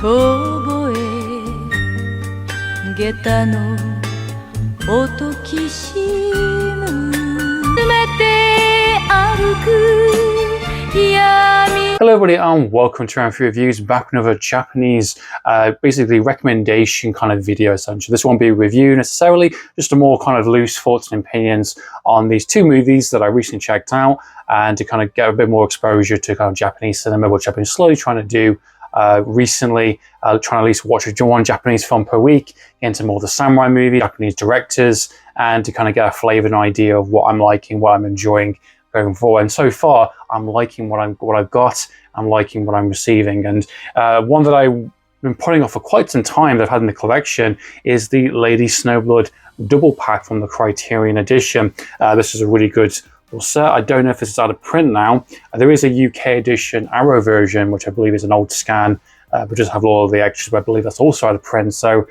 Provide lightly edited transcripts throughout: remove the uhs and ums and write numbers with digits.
遠吠え下駄の音きしむめて歩く闇 Hello everybody and welcome to Amphlett Reviews, back with another Japanese basically recommendation kind of video essentially. This won't be a review necessarily, just a more kind of loose thoughts and opinions on these two movies that I recently checked out, and to kind of get a bit more exposure to kind of Japanese cinema, which I've been slowly trying to do recently, trying to at least watch one Japanese film per week, get into more of the samurai movie, Japanese directors, and to kind of get a flavour and idea of what I'm liking, what I'm enjoying going forward. And so far, I'm liking what I've got. I'm liking what I'm receiving. And one that I've been putting off for quite some time that I've had in the collection is the Lady Snowblood double pack from the Criterion edition. This is a really good set. I don't know if this is out of print now. There is a UK edition Arrow version, which I believe is an old scan, but just have all of the extras, but I believe that's also out of print. So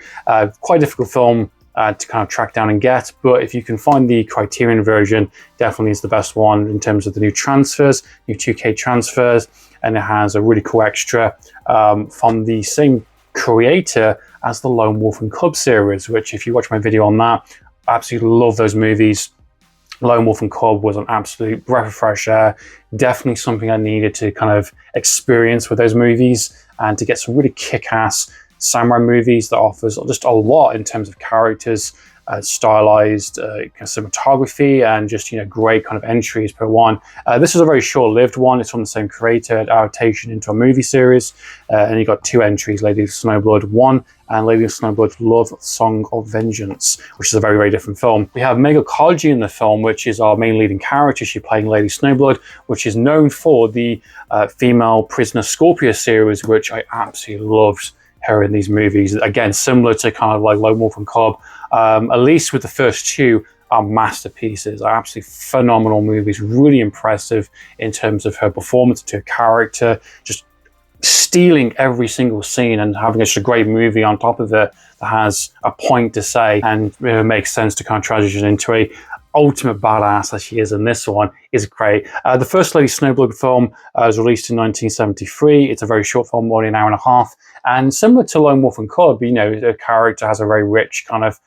quite a difficult film to kind of track down and get, but if you can find the Criterion version, definitely is the best one in terms of the new transfers, new 2K transfers, and it has a really cool extra from the same creator as the Lone Wolf and Cub series, which if you watch my video on that, I absolutely love those movies. Lone Wolf and Cub was an absolute breath of fresh air, definitely something I needed to kind of experience with those movies, and to get some really kick-ass samurai movies that offers just a lot in terms of characters, stylized cinematography, and just great kind of entries per one. This is a very short-lived one. It's from the same creator, adaptation into a movie series, and you got two entries: Lady Snowblood 1 and Lady Snowblood Love Song of Vengeance, which is a very, very different film. We have Meiko Kaji in the film, which is our main leading character. She's playing Lady Snowblood, which is known for the female Prisoner Scorpio series, which I absolutely loved her in these movies. Again, similar to kind of like Lone Wolf and Cub, at least with the first two, are masterpieces, are absolutely phenomenal movies, really impressive in terms of her performance, to her character, just stealing every single scene and having such a great movie on top of it that has a point to say, and it makes sense to kind of transition into a ultimate badass as she is in this one, is great. The first Lady Snowblood film was released in 1973. It's a very short film, only an hour and a half, and similar to Lone Wolf and Cub, the character has a very rich kind of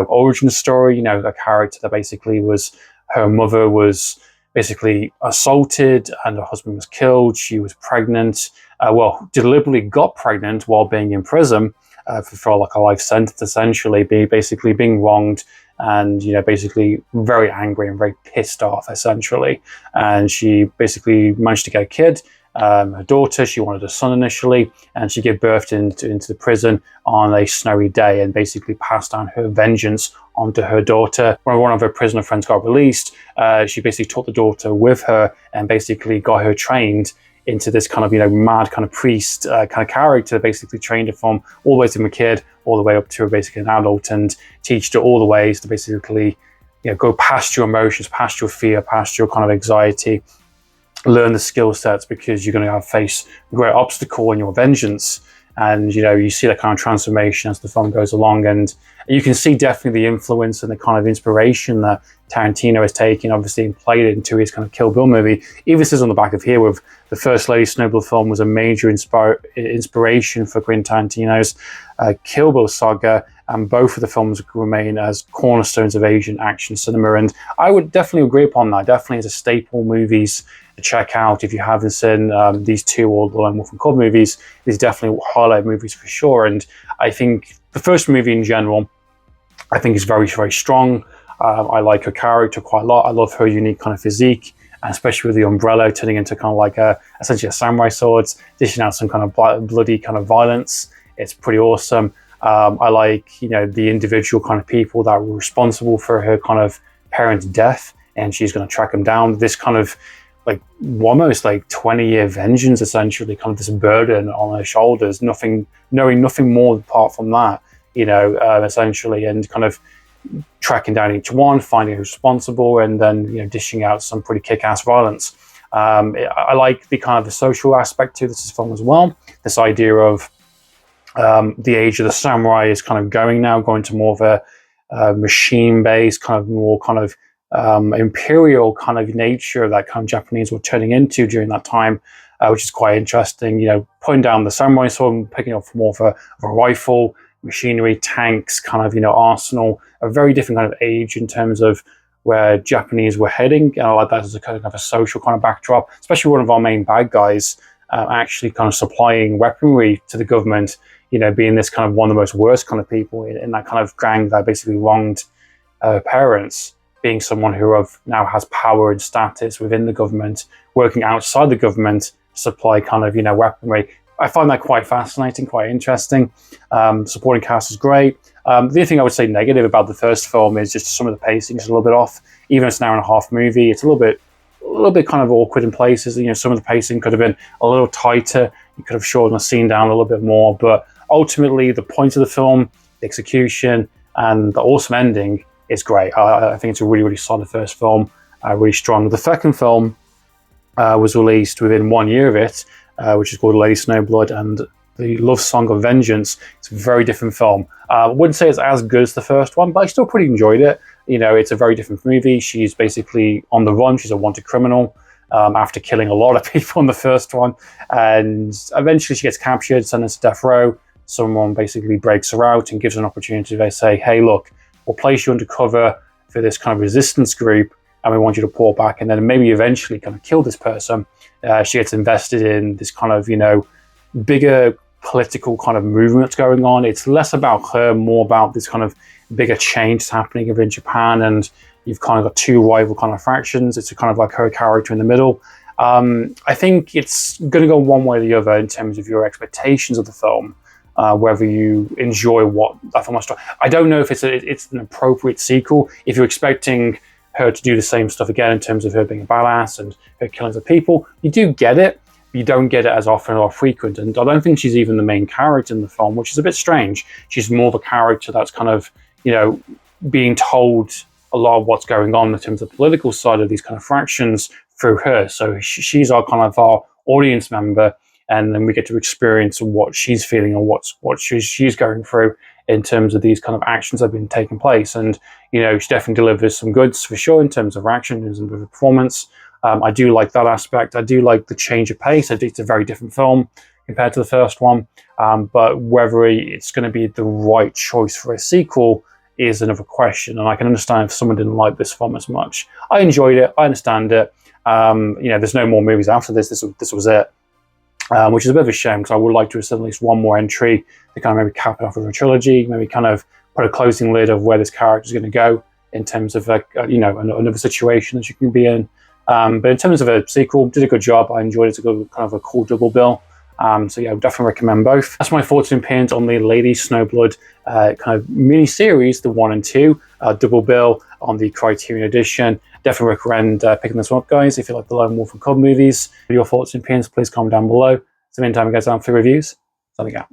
origin story. A character that basically was, her mother was basically assaulted and her husband was killed. She was pregnant, deliberately got pregnant while being in prison for like a life sentence, essentially, basically being wronged, and basically very angry and very pissed off, essentially. And she basically managed to get a kid, her daughter. She wanted a son initially, and she gave birth into the prison on a snowy day, and basically passed down her vengeance onto her daughter. When one of her prisoner friends got released, she basically took the daughter with her and basically got her trained into this kind of mad kind of priest kind of character, basically trained her from all the way from a kid all the way up to basically an adult, and teach her all the ways to basically go past your emotions, past your fear, past your kind of anxiety, learn the skill sets, because you're going to face a great obstacle in your vengeance. And you see that kind of transformation as the film goes along, and you can see definitely the influence and the kind of inspiration that Tarantino is taking, obviously, and played it into his kind of Kill Bill movie. Even this is on the back of here with the first Lady Snowblood film was a major inspiration for Quentin Tarantino's Kill Bill saga, and both of the films remain as cornerstones of Asian action cinema. And I would definitely agree upon that. Definitely as a staple movies to check out if you haven't seen these two or the Lone Wolf and Cub movies. These definitely highlight movies for sure. And I think the first movie in general, I think is very, very strong. I like her character quite a lot. I love her unique kind of physique, and especially with the umbrella turning into kind of like essentially a samurai swords, dishing out some kind of bloody kind of violence. It's pretty awesome. I like, the individual kind of people that were responsible for her kind of parents' death, and she's going to track them down. This kind of like almost like 20-year vengeance, essentially, kind of this burden on her shoulders, knowing nothing more apart from that, essentially, and kind of tracking down each one, finding who's responsible, and then dishing out some pretty kick-ass violence. I like the kind of the social aspect to this film as well. This idea of the age of the samurai is kind of going to more of a machine-based, kind of more kind of imperial kind of nature that kind of Japanese were turning into during that time. which is quite interesting. You know, putting down the samurai sword and picking up more of a rifle, machinery, tanks, kind of, you know, arsenal, a very different kind of age in terms of where Japanese were heading. And I like that as a kind of a social kind of backdrop, especially one of our main bad guys actually kind of supplying weaponry to the government, you know, being this kind of one of the most worst kind of people in that kind of gang that basically wronged parents, being someone who now has power and status within the government, working outside the government to supply kind of, you know, weaponry. I find that quite fascinating, quite interesting. Supporting cast is great. The only thing I would say negative about the first film is just some of the pacing is a little bit off. Even if it's an hour and a half movie, it's a little bit kind of awkward in places. You know, some of the pacing could have been a little tighter. You could have shortened the scene down a little bit more. But ultimately, the point of the film, the execution, and the awesome ending is great. I think it's a really, really solid first film, really strong. The second film was released within 1 year of it, which is called Lady Snowblood and the Love Song of Vengeance. It's a very different film. I wouldn't say it's as good as the first one, but I still pretty enjoyed it. You know, it's a very different movie. She's basically on the run. She's a wanted criminal after killing a lot of people in the first one. And eventually she gets captured, sentenced to death row. Someone basically breaks her out and gives her an opportunity. They say, hey, look, we'll place you undercover for this kind of resistance group, and we want you to pour back and then maybe eventually kind of kill this person. She gets invested in this kind of, you know, bigger political kind of movement that's going on. It's less about her, more about this kind of bigger change that's happening within Japan, and you've kind of got two rival kind of factions. It's a kind of like her character in the middle. I think it's going to go one way or the other in terms of your expectations of the film, whether you enjoy what that film has to. I don't know if it's an appropriate sequel. If you're expecting her to do the same stuff again in terms of her being a badass and her killing the people, you do get it. You don't get it as often or frequent, and I don't think she's even the main character in the film, which is a bit strange. She's more of a character that's kind of, you know, being told a lot of what's going on in terms of the political side of these kind of fractions through her. So she's our kind of our audience member, and then we get to experience what she's feeling and what she's going through in terms of these kind of actions that have been taking place. And, you know, she definitely delivers some goods for sure in terms of actions and the performance. I do like that aspect. I do like the change of pace. I think it's a very different film compared to the first one. But whether it's going to be the right choice for a sequel is another question. And I can understand if someone didn't like this film as much. I enjoyed it. I understand it. You know, there's no more movies after this. This was it. Which is a bit of a shame, because I would like to have seen at least one more entry to kind of maybe cap it off with a trilogy, maybe kind of put a closing lid of where this character is going to go in terms of, you know, another situation that you can be in. But in terms of a sequel, did a good job. I enjoyed it. It's a good, kind of a cool double bill. So yeah, I would definitely recommend both. That's my thoughts and opinions on the Lady Snowblood kind of mini-series, the 1 and 2, double bill on the Criterion edition. Definitely recommend picking this one up, guys, if you like the Lone Wolf and Cub movies. Your thoughts and opinions, please comment down below. So in the meantime, guys, for reviews, signing out.